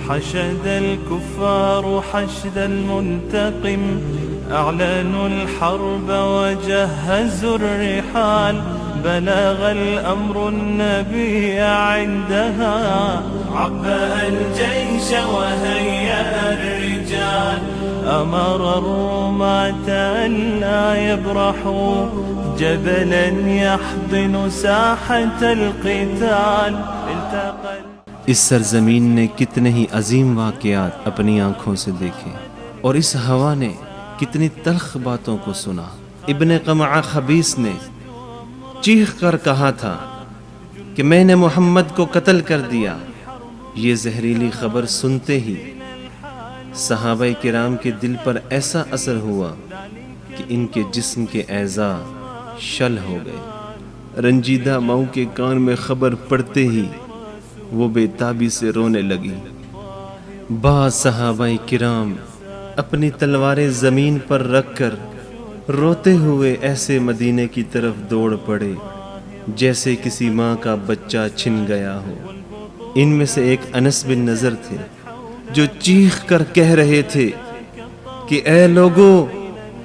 حشد الكفار حشد المنتقم، أعلنوا الحرب وجهزوا الرحال، بلغ الأمر النبي عندها، عبأ الجيش وهيأ الرجال، أمر الرماة ألا يبرحوا، جبلا يحضن ساحة القتال، التقى اس سرزمین نے کتنے ہی عظیم واقعات اپنی آنکھوں سے دیکھے، اور اس ہوا نے کتنی تلخ باتوں کو سنا۔ ابن قمعہ خبیث نے چیخ کر کہا تھا کہ میں نے محمد کو قتل کر دیا۔ یہ زہریلی خبر سنتے ہی صحابہ کرام کے دل پر ایسا اثر ہوا کہ ان کے جسم کے اعضاء شل ہو گئے۔ رنجیدہ ماؤں کے کان میں خبر پڑتے ہی وہ بے تابی سے رونے لگی۔ بعض صحابہ کرام اپنی تلواریں زمین پر رکھ کر روتے ہوئے ایسے مدینے کی طرف دوڑ پڑے جیسے کسی ماں کا بچہ چھن گیا ہو۔ ان میں سے ایک انس بن نضر تھے جو چیخ کر کہہ رہے تھے کہ اے لوگو،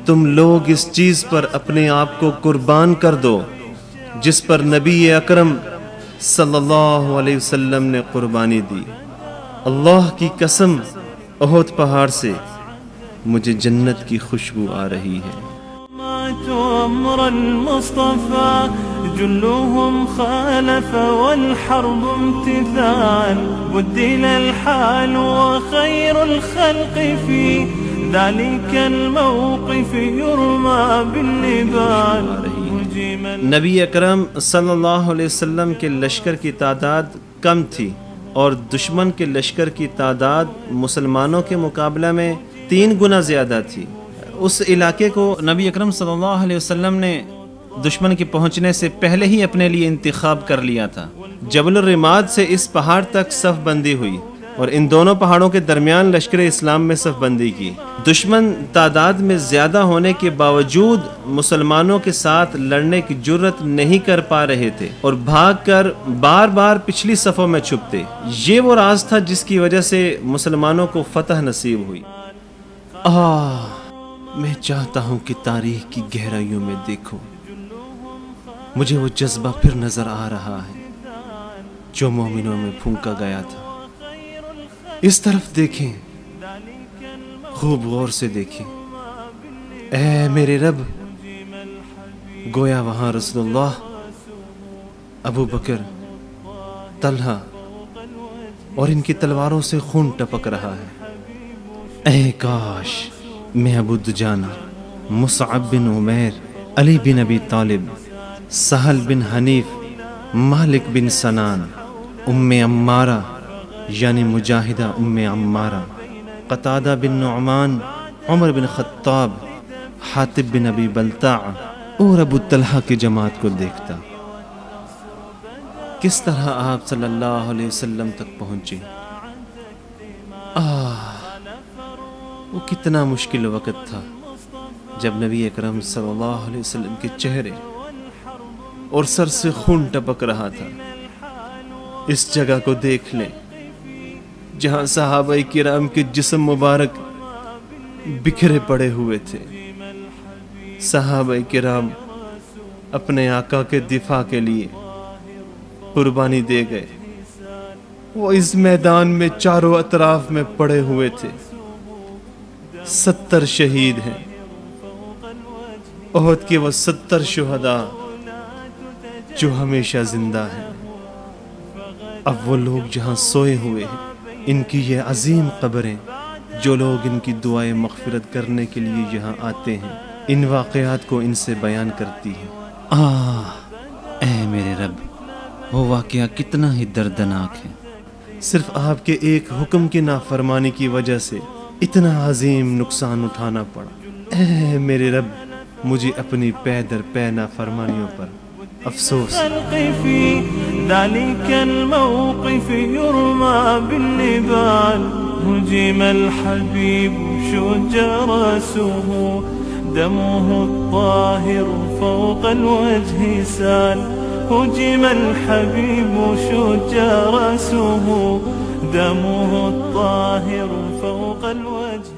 تم لوگ اس چیز پر اپنے آپ کو قربان کر دو جس پر نبی اکرم صلی اللہ علیہ وسلم نے قربانی دی۔ اللہ کی قسم، احد پہاڑ سے مجھے جنت کی خوشبو آ رہی ہے۔ أمر المصطفى جلهم خالف والحرب امتثال، بدل الحال وخير الخلق في ذلك الموقف يرمى بالنبال۔ نبی اکرم صلی اللہ علیہ وسلم کے لشکر کی تعداد کم تھی اور دشمن کے لشکر کی تعداد مسلمانوں کے مقابلہ میں 3 گنا زیادہ تھی۔ اس علاقے کو نبی اکرم صلی اللہ علیہ وسلم نے دشمن کے پہنچنے سے پہلے ہی اپنے لیے انتخاب کر لیا تھا۔ جبل الرماد سے اس پہاڑ تک صف بندی ہوئی اور ان دونوں پہاڑوں کے درمیان لشکر اسلام میں صف بندی کی۔ دشمن تعداد میں زیادہ ہونے کے باوجود مسلمانوں کے ساتھ لڑنے کی جرت نہیں کر پا رہے تھے اور بھاگ کر بار بار پچھلی صفوں میں چھپتے۔ یہ وہ راز تھا جس کی وجہ سے مسلمانوں کو فتح نصیب ہوئی۔ میں چاہتا ہوں کہ تاریخ کی گہرائیوں میں دیکھوں، مجھے وہ جذبہ پھر نظر آ رہا ہے جو مومنوں میں پھونکا گیا تھا۔ اس طرف دیکھیں، خوب غور سے دیکھیں۔ اے میرے رب، گویا وہاں رسول اللہ، ابو بکر، طلحہ اور ان کی تلواروں سے خون ٹپک رہا ہے۔ اے کاش میں ابو دجانہ، مصعب بن عمیر، علی بن ابی طالب، سہل بن حنیف، مالک بن سنان، ام عمارہ یعنی مجاہدہ ام عمارہ، قتادہ بن نعمان، عمر بن خطاب، حاتب بن ابی بلتع اور ابو طلحہ کی جماعت کو دیکھتا۔ کس طرح آپ صلی اللہ علیہ وسلم تک پہنچے۔ وہ کتنا مشکل وقت تھا جب نبی اکرم صلی اللہ علیہ وسلم کے چہرے اور سر سے خون ٹپک رہا تھا۔ اس جگہ کو دیکھ لیں جہاں صحابہ کرام کے جسم مبارک بکھرے پڑے ہوئے تھے۔ صحابہ کرام اپنے آقا کے دفاع کے لیے قربانی دے گئے۔ وہ اس میدان میں چاروں اطراف میں پڑے ہوئے تھے۔ 70 شہید ہیں، احد کے وہ 70 شہداء جو ہمیشہ زندہ ہیں۔ اب وہ لوگ جہاں سوئے ہوئے ہیں، ان کی یہ عظیم قبریں جو لوگ ان کی دعائیں مغفرت کرنے کے لیے یہاں آتے ہیں، ان واقعات کو ان سے بیان کرتی ہیں۔ اے میرے رب، وہ واقعہ کتنا ہی دردناک ہے۔ صرف آپ کے ایک حکم کی نافرمانی کی وجہ سے اتنا عظیم نقصان اٹھانا پڑا۔ اے میرے رب، مجھے اپنی پے در پے نافرمانیوں پر افسوس۔ ذلك الموقف يرمى بالنبال، هجم الحبيب شج رأسه، دمه الطاهر فوق الوجه سال، هجم الحبيب شج رأسه، دمه الطاهر فوق الوجه.